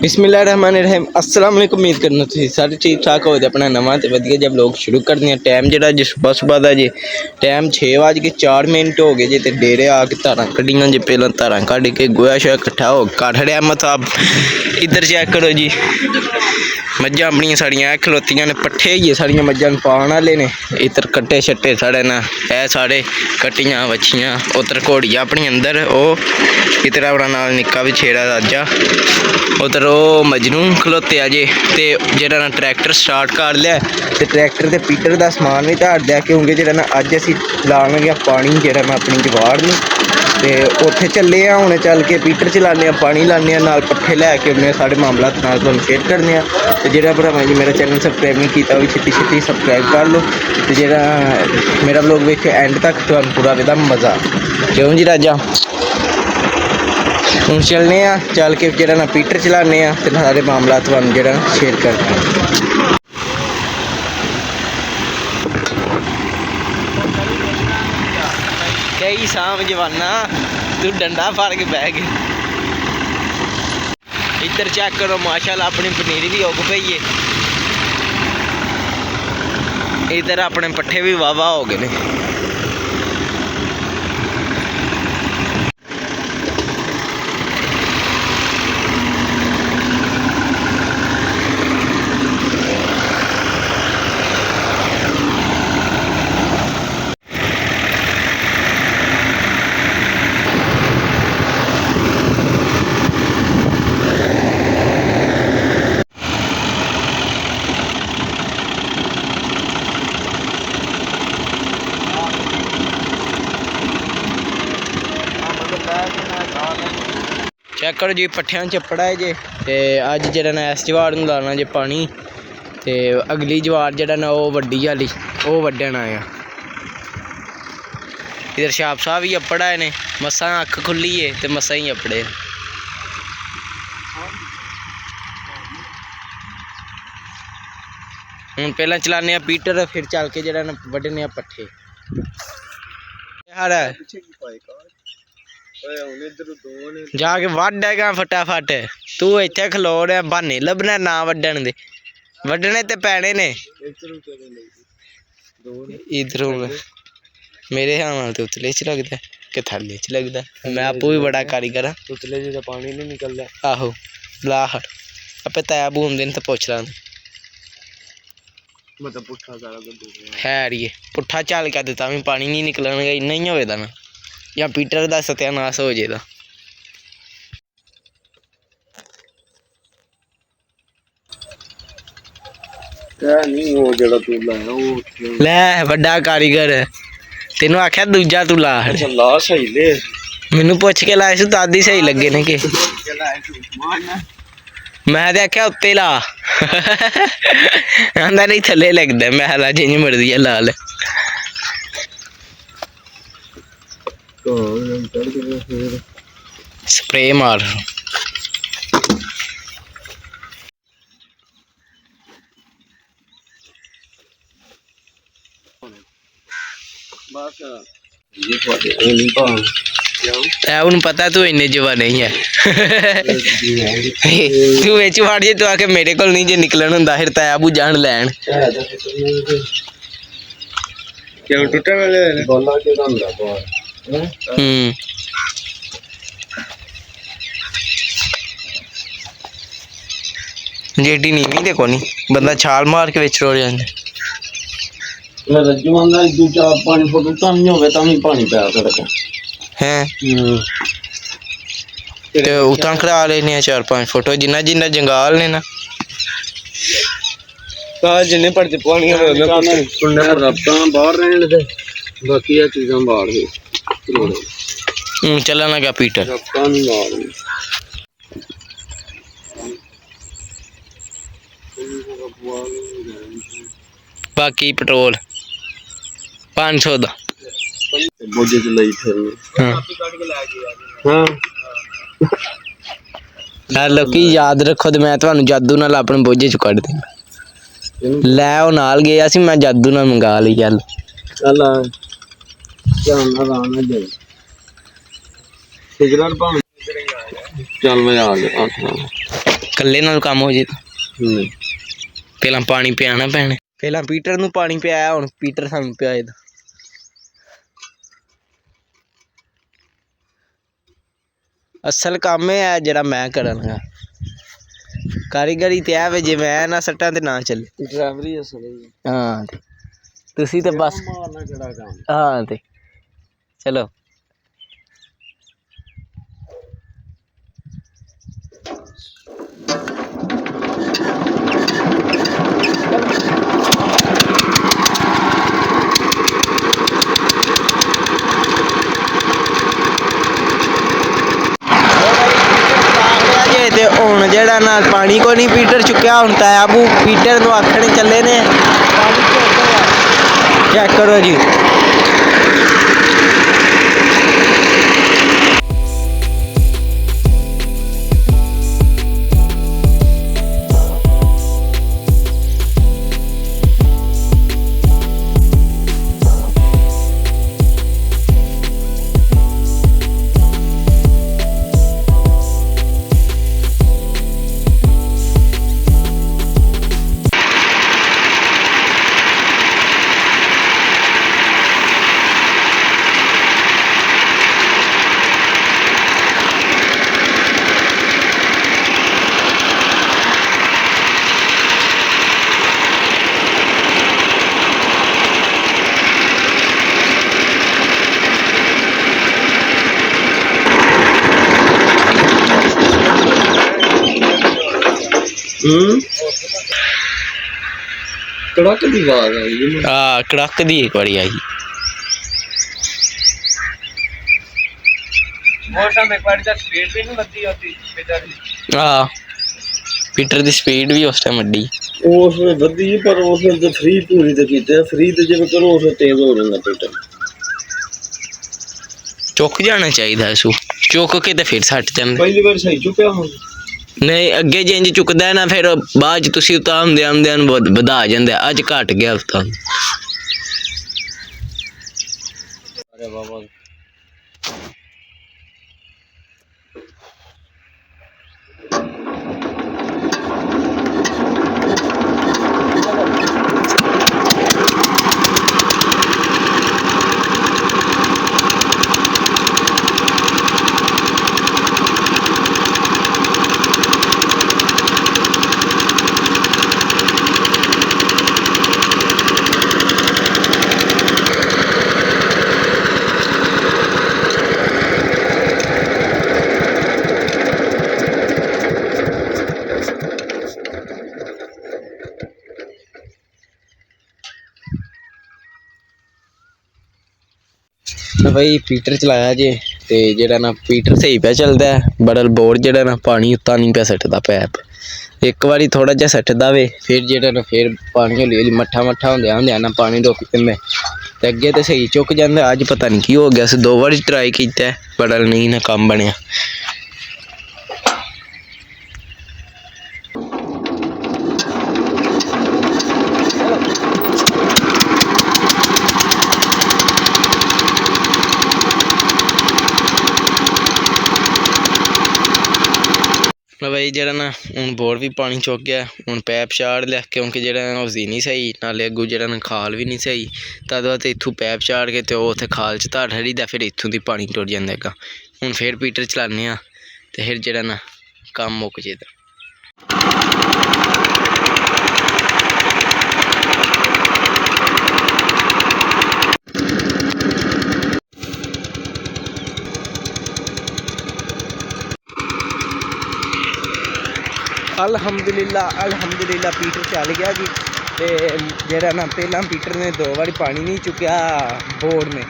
बिस्मिल्लाहिर्रहमानिर्रहीम अस्सलाम वालेकुम। उम्मीद करना तुसीं सारे ठीक ठाक हो अपना नवा तो वधिया जब लोग शुरू करते हैं। टाइम जो जी सुबह सुबह का जी टाइम 6:04 हो गए जी। तो डेरे आके धारा कड्डियां जी। पहला धारा कढ़ के गोया शोया कट्ठा हो कर छड़िया मसाब। इधर चेक करो जी मज्झां अपनियां साड़ियां खलोतियां ने पट्ठे होइए साड़ियां मज्झां पान वाले ने। इधर कट्टे शट्टे साढ़े ना ऐ साढ़े कट्टियां बच्छियां। उधर घोड़ियां अपनी अंदर वो इधर अपना नाल निक्का भी छेड़ा राजा। उधर वो मजनू खलोते अजे ते जेह्ड़ा ना ट्रैक्टर स्टार्ट कर लिया ते ट्रैक्टर ते पीटर का समान भी धाड़ दिया क्योंकि जेह्ड़ा ना अज असीं लान लगे पानी जेह्ड़ा ना अपनी जवाड़ नूं ते उत्थे चले आ। हुण चल के पीटर चलाने पानी लाने नाल पट्ठे लैके आने साढ़े मामला नाल तुहानूं शेयर करने। ते जेह्ड़ा भरावां जी मेरा चैनल सबसक्राइब नहीं कीता भी छेती छेती सबसक्राइब कर लो। ते जेह्ड़ा मेरा व्लॉग वेखिओ एंड तक तुहानूं पूरा एहदा मज़ा क्यों जी राजा। हूँ चलने चल के जो ना पीटर चलाने तो सारे मामला तुहानूं जो शेयर करते। कई साम जवाना तू डंडा फाड़ के बह गए। इधर चेक करो माशाल्लाह अपनी पनीरी भी उग पई है। इधर अपने पट्ठे भी वाह वाह हो गए ने। चेक करो जी पट्ठियां चप्पड़ा है जे। ते अज जेह्ड़ा ना इस जवाड़ नूं लाना जे पानी ते अगली जवाड़ जेह्ड़ा ना वो वड्डी आह्ली वो वड्डन आया। इधर छाप साहब ही अप्पड़ा है ने मस्सा अक्ख खुली है ते मस्सा ही अप्पड़े। हूँ पहला चलाने पीटर फिर चल के जेह्ड़ा ना वड्डने पट्ठे। जाके वड्डेगा फटाफट तू इत्थे खलो रहा बहाने लभना ना वड्डन दे वड्डने ते पैने ने। इधर मेरे ख्याल नाल ते उतले च लगदा कि थल्ले च लगदा। मैं आपू भी बड़ा कारीगर हाँ। उतले च पानी नहीं निकलदा। आहो ला हट आपे तैब होंदे न ते पुछ ला मतलब पुट्ठा सारा है ये पुट्ठा झल के दिता भी पानी नहीं निकलन इन्ना ही होए दा ना या पीटर का सत्यानाश हो जाएगा। लै बड़ा कारीगर तेनू आख्या दूजा तू ला मैनू पुछ के लाए तद ही सही लगे ने के मैं ते आख्या उत्ते ला आंदा नहीं थले लगदा। मैं ला जिंज मर्जी है ला ले। स्प्रे मार हूँ पता तू इन्ने जवा नहीं है तू बिच वड़ जे तू आके मेरे को नहीं जे निकलन होंदा फिर तैबू जान लैन जेडी नीवी दे कोनी बंदा छाल मार के बिच रोड़ जांदा। रज्जू आंदा 2-4-5 फुट उतां नहीं होवे तां भी पानी पै सकदा है। ते उतां खड़ा लेने 4-5 फुट जिन्ना जिन्ना जंगाल ने ना जिन्ने पड़ते पानी बाहर रहने दे बाकी ये चीज़ां बाहर हूँ चलन लगा पीटर बाकी पेट्रोल 500 दा बोझे च लई फिर लोकी याद रखो तो मैं तुहानू जादू नाल अपने बोझे चो कढ देना। लै ओ नाल गया सी मैं जादू नाल मंगा ली चल चल मैं आ गया। ਇਕੱਲੇ ਨਾਲ ਕੰਮ ਹੋ ਜੇ ਤਾਂ ਪਹਿਲਾਂ ਪਾਣੀ ਪਿਆਣਾ ਪੈਣਾ। ਪਹਿਲਾਂ ਪੀਟਰ ਨੂੰ ਪਾਣੀ ਪਿਆਇਆ, ਹੁਣ ਪੀਟਰ ਸਾਨੂੰ ਪਿਆਏ ਦਾ। ਅਸਲ ਕੰਮ ਇਹ ਹੈ ਜਿਹੜਾ ਮੈਂ ਕਰਾਂਗਾ। ਕਾਰੀਗਰੀ ਤੇ ਹੈ ਵੇ, ਜੇ ਮੈਂ ਨਾ ਸੱਟਾਂ ਤੇ ਨਾ ਚੱਲੇ। ਡਰਾਈਵਰੀ ਅਸਲ ਹਾਂ ਤੁਸੀਂ ਤੇ ਬਸ ਹਾਂ ਤੇ ਚਲੋ। ਤੇ ਹੁਣ ਜਿਹੜਾ ਨਾ ਪਾਣੀ ਕੋਈ ਨਹੀਂ ਪੀਟਰ ਚੁੱਕਿਆ, ਹੁਣ ਤਾਂ ਆਬੂ ਪੀਟਰ ਨੂੰ ਆਖਣੇ ਚੱਲੇ ਨੇ ਚੈੱਕ ਕਰੋ ਜੀ। ਕੜਕ ਦੀ ਆਵਾਜ਼ ਆਈ। ਹਾਂ ਕੜਕ ਦੀ ਇੱਕ ਵਾਰੀ ਆਈ। ਮੌਸਮ ਇੱਕ ਵਾਰੀ ਤਾਂ ਸਪੀਡ ਵੀ ਨਹੀਂ ਵੱਧੀ ਹੁੰਦੀ ਪੀਟਰ ਦੀ। ਹਾਂ ਪੀਟਰ ਦੀ ਸਪੀਡ ਵੀ ਉਸ ਟਾਈਮ ਵੱਡੀ। ਉਸ ਵੇਲੇ ਵੱਧੀ ਪਰ ਉਸ ਵੇਲੇ ਤਾਂ ਫ੍ਰੀ ਪੂਰੀ ਤੇ ਕੀਤੇ, ਫ੍ਰੀ ਤੇ ਜਿਵੇਂ ਕਰੋ ਉਸ ਵੇਲੇ ਤੇਜ਼ ਹੋ ਜਾਂਦਾ ਪੀਟਰ। ਚੁੱਕ ਜਾਣਾ ਚਾਹੀਦਾ ਇਸੂ, ਚੁੱਕ ਕੇ ਤੇ ਫਿਰ ਸੱਟ ਜਾਂਦਾ। ਪਹਿਲੀ ਵਾਰ ਸਹੀ ਚੁੱਕਿਆ ਹੁਣ ਨਹੀਂ ਅੱਗੇ ਜੇ ਇੰਜ ਚੁੱਕਦਾ ਨਾ ਫਿਰ ਬਾਅਦ 'ਚ ਤੁਸੀਂ ਉਤਾਂ ਹੁੰਦਿਆਂ ਨੂੰ ਵਧਾ ਜਾਂਦਾ। ਅੱਜ ਘਟ ਗਿਆ ਉਤਾਂ। ਅਰੇ ਬਾਬਾ ਬਈ ਪੀਟਰ ਚਲਾਇਆ ਜੇ ਤੇ ਜਿਹੜਾ ਨਾ ਪੀਟਰ ਸਹੀ ਪਿਆ ਚੱਲਦਾ। ਬੜਲ ਬੋਰਡ ਜਿਹੜਾ ਨਾ ਪਾਣੀ ਉੱਤਾਂ ਨਹੀਂ ਪਿਆ ਸੱਟਦਾ। ਪੈਪ ਇੱਕ ਵਾਰੀ ਥੋੜਾ ਜਿਹਾ ਸੱਟਦਾ ਵੇ, ਫਿਰ ਜਿਹੜਾ ਨਾ ਫਿਰ ਪਾਣੀ ਹੌਲੀ ਹੌਲੀ ਮੱਠਾ ਹੁੰਦਿਆਂ ਨਾ ਪਾਣੀ ਰੁਕ ਪੈਂਦਾ ਤੇ ਅੱਗੇ ਤੇ ਸਹੀ ਚੁੱਕ ਜਾਂਦਾ। ਅੱਜ ਪਤਾ ਨਹੀਂ ਕੀ ਹੋ ਗਿਆ ਸੀ, 2 ਵਾਰੀ ਟਰਾਈ ਕੀਤਾ ਬੜਲ ਨਹੀਂ ਨਾ ਕੰਮ ਬਣਿਆ। ਬਈ ਜਿਹੜਾ ਨਾ ਹੁਣ ਬੋਰ ਵੀ ਪਾਣੀ ਚੁੱਕ ਗਿਆ। ਹੁਣ ਪੈਪ ਚਾੜ ਲਿਆ ਕਿਉਂਕਿ ਜਿਹੜਾ ਉਸਦੀ ਨਹੀਂ ਸਹੀ, ਨਾਲੇ ਅੱਗੋਂ ਜਿਹੜਾ ਨਾ ਖਾਲ ਵੀ ਨਹੀਂ ਸਹੀ। ਤਦ ਬਾਅਦ ਇੱਥੋਂ ਪੈਪ ਚਾੜ ਕੇ ਤੇ ਉਹ ਉੱਥੇ ਖਾਲ 'ਚ ਧਰ ਛੱਡੀਦਾ, ਫਿਰ ਇੱਥੋਂ ਦੀ ਪਾਣੀ ਟੁੱਟ ਜਾਂਦਾ ਹੈਗਾ। ਹੁਣ ਫਿਰ ਪੀਟਰ ਚਲਾਉਂਦੇ ਹਾਂ ਤੇ ਫਿਰ ਜਿਹੜਾ ਨਾ ਕੰਮ ਮੁੱਕ ਜਾਏਗਾ। ਅਲਹਮਦੁਲਿਲਾ ਪੀਟਰ ਚੱਲ ਗਿਆ ਜੀ। ਤੇ ਜਿਹੜਾ ਨਾ ਪਹਿਲਾਂ ਪੀਟਰ ਨੇ 2 ਵਾਰੀ ਪਾਣੀ ਨਹੀਂ ਚੁੱਕਿਆ ਬੋਰਡ ਨੇ,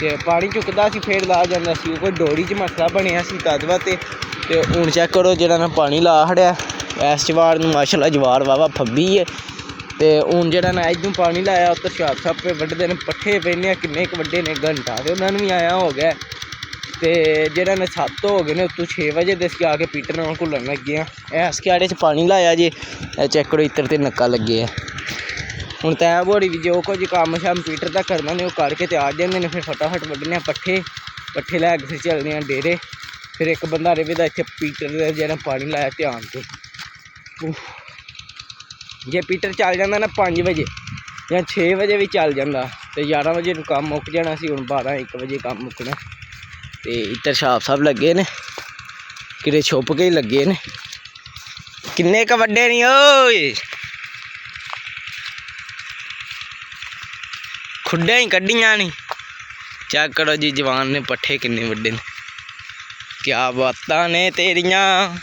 ਤੇ ਪਾਣੀ ਚੁੱਕਦਾ ਸੀ ਫਿਰ ਲਾ ਜਾਂਦਾ ਸੀ। ਕੋਈ ਡੋਰੀ 'ਚ ਮਸਲਾ ਬਣਿਆ ਸੀ ਤਦ ਵਾਸਤੇ। ਤੇ ਹੁਣ ਚੈੱਕ ਕਰੋ ਜਿਹੜਾ ਨਾ ਪਾਣੀ ਲਾ ਖੜਿਆ ਇਸ ਜਵਾਰ ਨੂੰ। ਮਾਸ਼ਾਅੱਲਾ ਜਵਾਰ ਵਾਵਾ ਫੱਬੀ ਹੈ। ਤੇ ਹੁਣ ਜਿਹੜਾ ਨਾ ਇੱਧਰੋਂ ਪਾਣੀ ਲਾਇਆ ਉੱਧਰ ਛਾਪੇ ਵੱਢਦੇ ਨੇ, ਪੱਠੇ ਪੈਂਦੇ ਕਿੰਨੇ ਕੁ ਵੱਡੇ ਨੇ, ਘੰਟਾ ਤੇ ਉਹਨਾਂ ਨੂੰ ਵੀ ਆਇਆ ਹੋ ਗਿਆ। ਤੇ ਜਿਹੜਾ ਨੇ 7 ਹੋ ਗਏ ਨੇ, ਉੱਤੋਂ 6 ਵਜੇ ਦੇ ਅਸੀਂ ਆ ਕੇ ਪੀਟਰ ਨਾਲ ਘੁੱਲਣ ਲੱਗੇ ਹਾਂ। ਇਸ ਕਿਆੜੇ 'ਚ ਪਾਣੀ ਲਾਇਆ ਜੇ, ਇਹ ਚੈੱਕ ਕਰੋ ਇੱਤਰ ਤੇ ਨੱਕਾ ਲੱਗੇ ਆ। ਹੁਣ ਤੈ ਬੋੜੀ ਵੀ ਜੋ ਕੁਝ ਕੰਮ ਸ਼ਾਮ ਪੀਟਰ ਦਾ ਕਰਨਾ ਨੇ ਉਹ ਕਰਕੇ ਤੇ ਆ ਜਾਂਦੇ ਨੇ। ਫਿਰ ਫਟਾਫਟ ਵੱਢਣੇ ਆ ਪੱਠੇ ਲੈ ਕੇ ਫਿਰ ਚੱਲਦੇ ਹਾਂ ਡੇਰੇ। ਫਿਰ ਇੱਕ ਬੰਦਾ ਰਵੇਦਾ ਇੱਥੇ ਪੀਟਰ ਦੇ ਜਿਹੜਾ ਪਾਣੀ ਲਾਇਆ ਧਿਆਨ ਤੇ। ਜੇ ਪੀਟਰ ਚੱਲ ਜਾਂਦਾ ਨਾ 5 ਵਜੇ ਜਾਂ 6 ਵਜੇ ਵੀ ਚੱਲ ਜਾਂਦਾ ਤੇ 11 ਵਜੇ ਨੂੰ ਕੰਮ ਮੁੱਕ ਜਾਣਾ ਸੀ। ਹੁਣ 12-1 ਵਜੇ ਕੰਮ ਮੁੱਕਣਾ। ਤੇ ਇੱਧਰ ਛਾਪ ਸਾਹਿਬ ਲੱਗੇ ਨੇ, ਕਿਤੇ ਛੁਪ ਕੇ ਹੀ ਲੱਗੇ ਨੇ। ਕਿੰਨੇ ਕ ਵੱਡੇ ਨਹੀਂ ਓਏ, ਖੁੱਡਾਂ ਹੀ ਕੱਢੀਆਂ ਨਹੀਂ। ਚੈੱਕ ਕਰੋ ਜੀ ਜਵਾਨ ਨੇ ਪੱਠੇ ਕਿੰਨੇ ਵੱਡੇ ਨੇ। ਕਿਆ ਬਾਤਾਂ ਨੇ ਤੇਰੀਆਂ,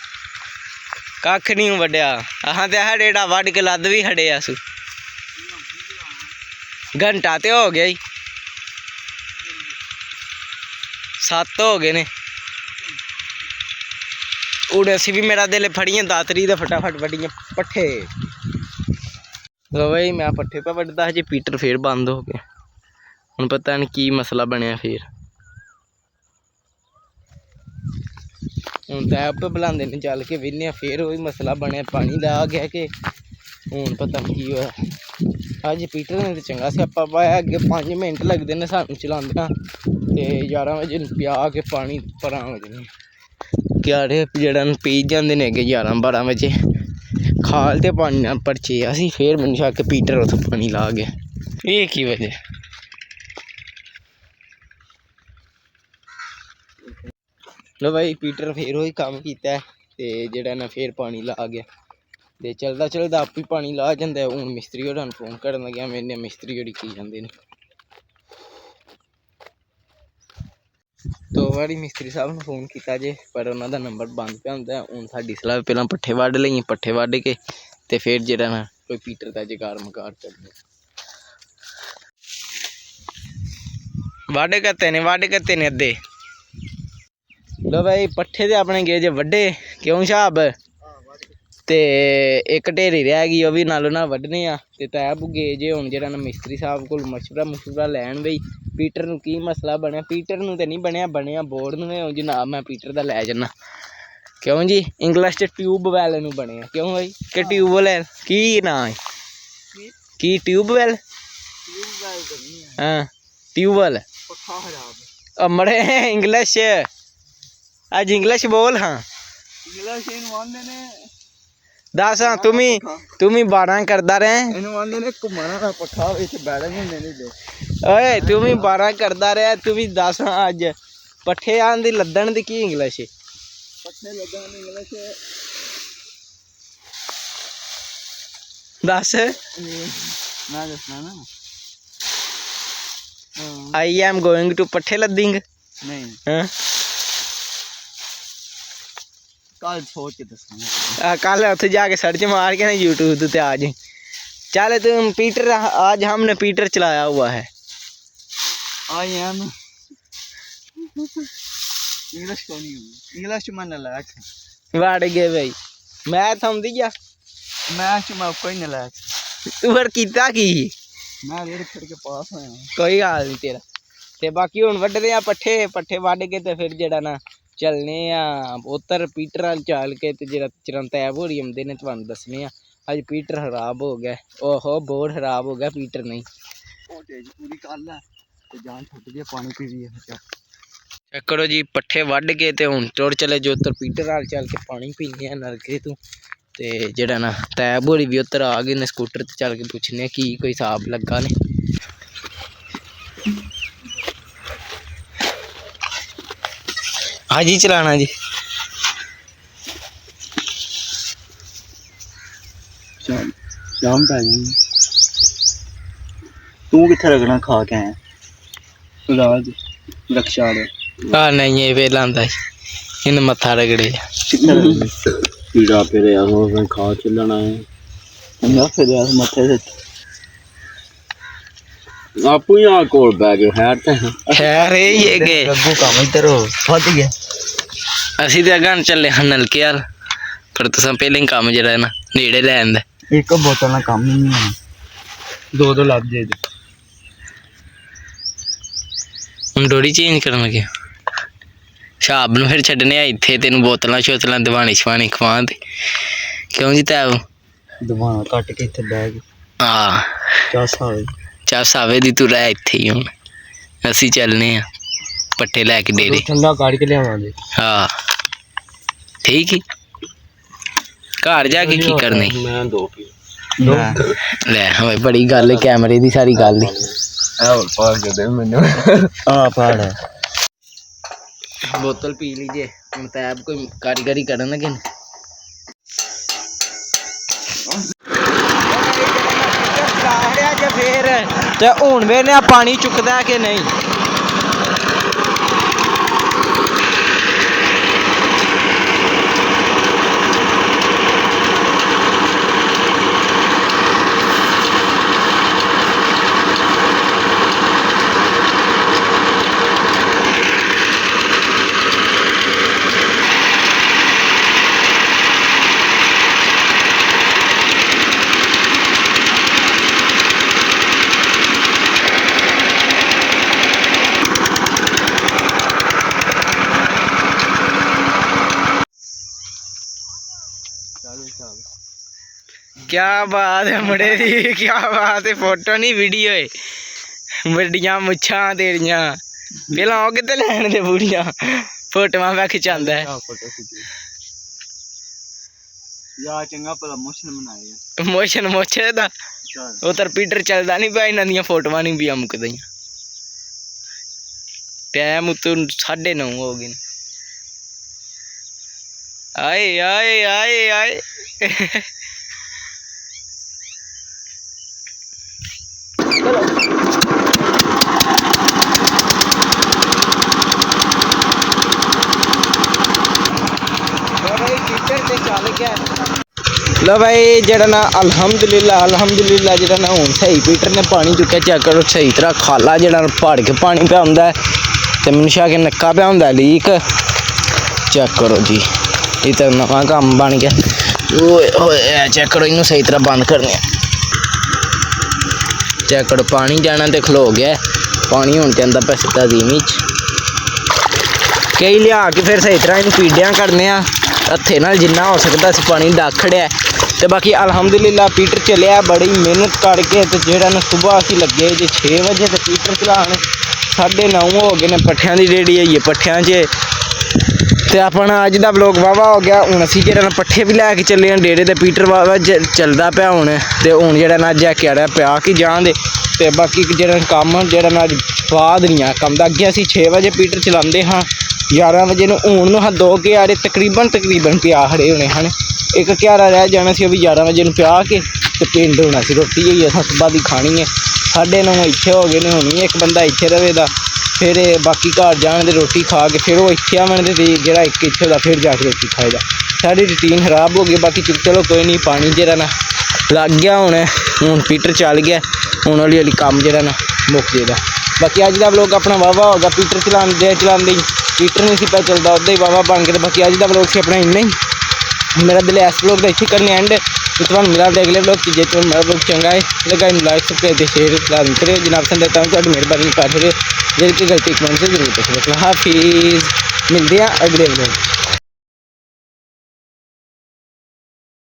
ਕੱਖ ਨਹੀਂ ਵੱਡਿਆ। ਆਹਾਂ ਤੇ ਆਹ ਡੇੜਾ ਵੱਢ ਕੇ ਲੱਦ ਵੀ ਹੜੇ ਸੂ। ਘੰਟਾ ਤੇ ਹੋ ਗਿਆ ਹੀ, 7 ਹੋ ਗਏ ਨੇ। ਹੁਣ ਅਸੀਂ ਵੀ ਮੇਰਾ ਦਿਲ ਫੜੀਆਂ ਦਾਤਰੀ ਦਾ ਫਟਾਫਟ ਵੱਡੀਆਂ ਪੱਠੇ। ਲੋ ਬਈ ਮੈਂ ਪੱਠੇ ਤਾਂ ਵੱਢਦਾ ਹਜੇ ਪੀਟਰ ਫੇਰ ਬੰਦ ਹੋ ਗਿਆ। ਹੁਣ ਪਤਾ ਨਹੀਂ ਕੀ ਮਸਲਾ ਬਣਿਆ ਫੇਰ। ਹੁਣ ਤਾਂ ਆਪ ਬੁਲਾਉਂਦੇ ਨੇ ਚੱਲ ਕੇ ਵੇਖਦੇ ਹਾਂ ਫੇਰ ਉਹੀ ਮਸਲਾ ਬਣਿਆ। ਪਾਣੀ ਲਾ ਗਿਆ ਕਿ ਹੁਣ ਪਤਾ ਨਹੀਂ ਕੀ ਹੋਇਆ। ਅੱਜ ਪੀਟਰ ਨੇ ਤਾਂ ਚੰਗਾ ਸਿਆਪਾ ਪਾਇਆ। ਅੱਗੇ 5 ਮਿੰਟ ਲੱਗਦੇ ਨੇ ਸਾਨੂੰ ਚਲਾਉਂਦਿਆਂ ਤੇ 11 ਵਜੇ ਪਿਆ ਕੇ ਪਾਣੀ ਪਰਾਂ ਹੋ ਜਾਣੇ। ਕਿਆੜੇ ਜਿਹੜਾ ਨੂੰ ਪੀ ਜਾਂਦੇ ਨੇ ਅੱਗੇ 11-12 ਵਜੇ। ਖਾਲ ਤੇ ਪਾਣੀ ਨਾਲ ਪਰਚੇ ਅਸੀਂ ਫੇਰ ਮੈਨੂੰ ਸ਼ੱਕ ਪੀਟਰ ਉੱਥੋਂ ਪਾਣੀ ਲਾ ਗਿਆ। ਇਹ ਕੀ ਵਜ੍ਹਾ? ਲੋ ਭਾਈ ਪੀਟਰ ਫੇਰ ਉਹੀ ਕੰਮ ਕੀਤਾ ਤੇ ਜਿਹੜਾ ਨਾ ਫੇਰ ਪਾਣੀ ਲਾ ਗਿਆ ਤੇ ਚਲਦਾ ਚਲਦਾ ਆਪ ਹੀ ਪਾਣੀ ਲਾ ਜਾਂਦਾ। ਹੁਣ ਮਿਸਤਰੀ ਹੋਰਾਂ ਨੂੰ ਫੋਨ ਕਰਨ ਲੱਗਿਆ। ਮੈਨੇ ਮਿਸਤਰੀ ਹੋਰੀ ਕੀ ਜਾਂਦੇ ਨੇ। 2 ਵਾਰੀ ਮਿਸਤਰੀ ਸਾਹਿਬ ਨੂੰ ਫੋਨ ਕੀਤਾ ਜੇ ਪਰ ਉਹਨਾਂ ਦਾ ਨੰਬਰ ਬੰਦ ਪਿਆ ਹੁੰਦਾ। ਹੁਣ ਸਾਡੀ ਸਲਾਹ ਪਹਿਲਾਂ ਪੱਠੇ ਵੱਢ ਲਈਏ, ਪੱਠੇ ਵੱਢ ਕੇ ਤੇ ਫਿਰ ਜਿਹੜਾ ਨਾ ਕੋਈ ਪੀਟਰ ਦਾ ਜੁਗਾੜ ਮਕਾਰ ਕਰਦੇ। ਵੱਢ ਕੇ ਨੇ ਅੱਧੇ। ਲੋ ਭਾਈ ਪੱਠੇ ਤੇ ਆਪਣੇ ਗਏ ਜੇ ਵੱਡੇ ਕਿਉਂ ਸਾਹਿਬ? ਤੇ ਇੱਕ ਢੇਰੀ ਰਹਿ ਗਈ ਉਹ ਵੀ ਨਾਲੋਂ ਨਾਲ ਵੱਢਣੇ ਆ। ਤੇ ਤੈਬ ਗਏ ਜੇ ਹੁਣ ਜਿਹੜਾ ਨਾ ਮਿਸਤਰੀ ਸਾਹਿਬ ਕੋਲ ਮਸ਼ਵਰਾ ਲੈਣ ਬਈ ਪੀਟਰ ਨੂੰ ਕੀ ਮਸਲਾ ਬਣਿਆ। ਪੀਟਰ ਨੂੰ ਤੇ ਨਹੀਂ ਬਣਿਆ ਬੋਰਡ ਨੂੰ। ਜਨਾਬ ਮੈਂ ਪੀਟਰ ਦਾ ਲੈ ਜਾਣਾ। ਕਿਉਂ ਜੀ? ਇੰਗਲਿਸ਼ 'ਚ ਟਿਊਬਵੈਲ ਨੂੰ ਬਣਿਆ। ਕਿਉਂ ਭਾਈ ਕਿ ਟਿਊਬਵੈਲ ਕੀ ਨਾਂ ਹੈ? ਕੀ ਟਿਊਬਵੈਲ? ਹਾਂ ਟਿਊਬਵੈਲ ਮੜੇ ਇੰਗਲਿਸ਼। ਅੱਜ ਇੰਗਲਿਸ਼ ਬੋਲ। ਹਾਂ ਦੱਸ। ਹਾਂ ਤੂੰ 12 ਕਰਦਾ ਰਿਹਾ। ਓਏ ਤੂੰ ਵੀ 12 ਕਰਦਾ ਰਿਹਾ। ਤੂੰ ਵੀ ਦੱਸ ਅੱਜ ਪੱਠੇ ਆਉਣ ਦੀ ਲੱਦਣ ਦੀ ਕੀ ਇੰਗਲਿਸ਼? ਦੱਸ। ਮੈਂ ਦੱਸਣਾ ਨਾ। ਆਈ ਐਮ ਗੋਇੰਗ ਟੂ ਪੱਠੇ ਲੱਦਿੰਗ। ਨਹੀਂ ਹਾਂ ਕੱਲ ਸੋਚ ਕੇ ਦੱਸਾਂਗਾ। ਕੱल ਉੱਥੇ जा के सर्च मार के ना यूट्यूब पे आ जाए। चल तुम पीटर आज हमने पीटर चलाया हुआ है। आई एम इंग्लिश को नहीं इंग्लिश में नलायक वाड़ गए भाई। मैथ आउंदी जा मैथ में कोई नलायक। तू फिर कीता की? मैं रेड खड़ के पास होया। कोई गल नहीं तेरा। ते बाकी हुण वड्डदे आ पट्ठे वड्ड के ते फिर जेड़ा ना चलने उतर पीटर वाल चल के ते जेड़ा चरंतैब होरी आउंदे ने तुहानूं दस्सने आ। अज पीटर खराब हो गया। ओहो बोर्ड खराब हो गया पीटर नहीं। पूरी कर लै ते जान छुट गया पानी पीवी। चेक करो जी पट्ठे वड्ड के ते हुण तुर चले जो उतर पीटर वाल चल के पानी पीने नलके तू। ते जेड़ा ना तैब होरी भी उतर आ गए ने स्कूटर ते चल के पुछने की कोई हिसाब लगा ने। हाँ जी चलाना जी। शाम पै गई। तू कित्थे रगड़ा खा के आया? राज रक्षा हाँ नहीं ये वेला आंदा इन मत्था रगड़े कीड़ा फिर खा चलना है फिर मत्थे से आपू ही आ कोल पै गए। खैर ये गए गग्गू काम इधर फट गया। ਅਸੀਂ ਤੇ ਅਗਾਂ ਚੱਲੇ ਹਾਂ ਨਲਕੇ ਵਾਲ ਪਰ ਤੁਸੀਂ ਪਹਿਲਾਂ ਹੀ ਕੰਮ ਜਿਹੜਾ ਨਾ ਨੇੜੇ ਲੈ ਆਂਦਾ। ਇੱਕ ਬੋਤਲ ਨਾਲ ਕੰਮ ਹੀ ਨਹੀਂ ਹੋਣਾ। 2 ਲੱਭ ਦੇ ਹੁਣ ਡੋਰੀ ਚੇਂਜ ਕਰਨ ਲੱਗਿਆ। ਸ਼ਾਬ ਨੂੰ ਫਿਰ ਛੱਡਣੇ ਆ ਇੱਥੇ ਤੈਨੂੰ ਬੋਤਲਾਂ ਸ਼ੋਤਲਾਂ ਦਿਵਾਣੀ ਸ਼ਵਾਣੀ ਖਵਾ ਦੇ। ਕਿਉਂ ਜੀ ਤੈਨੂੰ ਦਿਵਾਣਾ ਕੱਟ ਕੇ ਇੱਥੇ ਬਹਿ ਗਏ। ਹਾਂ ਚੱਸ ਆਵੇ ਦੀ ਤੂੰ ਰਹਿ ਇੱਥੇ ਹੀ ਹੁਣ ਅਸੀਂ ਚੱਲਨੇ ਆ। ਪੱਠੇ ਲੈ ਕੇ ਡੇਰੇ ਠੰਡਾ ਕੱਢ ਕੇ ਲਿਆਵਾਂਗੇ ਹਾਂ ਠੀਕ ਹੀ ਘਰ ਜਾ ਕੇ ਕੀ ਕਰਨੇ ਮੈਂ 2 ਲੈ ਹੋਏ ਬੜੀ ਗੱਲ ਕੈਮਰੇ ਦੀ ਸਾਰੀ ਗੱਲ ਦੀ ਹੋਰ ਪਾ ਕੇ ਦੇ ਮੈਨੂੰ ਆ ਪਾੜ ਬੋਤਲ ਪੀ ਲੀਜੇ ਹੁਣ ਤਾਂ ਆਪ ਕੋਈ ਕਾਰੀਗਰੀ ਕਰਨ ਲੱਗੇ ਨੇ ਫੇਰ ਤੇ ਹੁਣ ਵੇਨੇ ਆ ਪਾਣੀ ਚੁੱਕਦਾ ਕਿ ਨਹੀਂ क्या बात है मुड़े दी क्या बात है फोटो नहीं वीडियो है बड़िया मुछा तेरिया पहला आओ कितने लैन दे बूढ़िया फोटो मैं खिंचांदा है या चंगा भला मोशन बनाए मोशन मोछे दा उधर पीटर चलदा नहीं पिया इन्हां दियां फोटोआं नहीं पिया मुकदियां टाइम उत्तों 9:30 हो गए आए आए आए आए लो भाई जरा ना अल्हम्दुलिल्लाह जरा ना हूँ सही पीटर ने पानी चुक्या चेक करो सही तरह खाला जरा पहाड़ के पानी पे आंदा है तो मनुष्या के नक्का पे आंदा लीक चेक करो जी ये तो नवा काम बन गया ओए चेक करो इनू सही तरह बंद करने चेक करो पानी जाना तो खलो गया पानी हुण ते आंदा पिया सीधा ज़मीन कई लिया के फिर सही तरह इन पीडिया करने हथे नाल जिन्ना हो सकता असीं पानी डाखड़िया तो बाकी अल्हम्दुलिल्लाह पीटर चलिया बड़ी मेहनत करके तो जेड़ा ना सुबह असीं लगे जे 6 बजे तो पीटर चलाने 9:30 हो गए ने पट्ठियां दी रेडी है पट्ठियां च तो अपना अज का व्लॉग वाहवा हो गया हूँ असीं जेड़ा ना पट्ठे भी लैके चले डेरे तो पीटर वाहवा चलता पिया हूँ तो हूँ जेड़ा ना जैकेड़ा पिया कि जान दे तो बाकी जेड़ा कम जेड़ा ना स्वाद नहीं है कम अगे असीं 6 बजे पीटर चलाते हाँ 11 बजे हूँ हाँ 2 क्यारे तकरीबन पिया खड़े होने हैं एक क्यारा रह जाना सी भी 11 बजे पिया के तो पिंड होना सी रोटी ही है सुबह की खानी है 9:30 इत्थे हो गए ने हूँ एक बंदा इत्थे रवेगा फिर बाकी घर जाने तो रोटी खा के फिर वो इत्थे आवन ते जेड़ा एक इत्थे होगा फिर जाके रोटी खाएगा सारी रूटीन खराब हो गई बाकी चलो कोई नहीं पानी जरा ना लग गया हूँ पीटर चल गया हूँ हौली हौली काम जरा ना मुक जाएगा बाकी अज का व्लॉग अपना वाहवा होगा पीटर चलाते पीटर नहीं पता चलता उदा ही वाहवा बन गया बाकी अज का व्लॉग से अपना इन्ना ही मेरा दिल इस व्लॉग का इत्थे करने एंड तो मिला अगले व्लॉग जे तो मेरा व्लॉग चंगा है लगा लाइक सब्सक्राइब शेयर करें जनाब संदेश मेहरबानी कर रहे जेल की गलती कमेंट से जरूर पूछ हाफिज़ मिलते हैं अगले व्लॉग।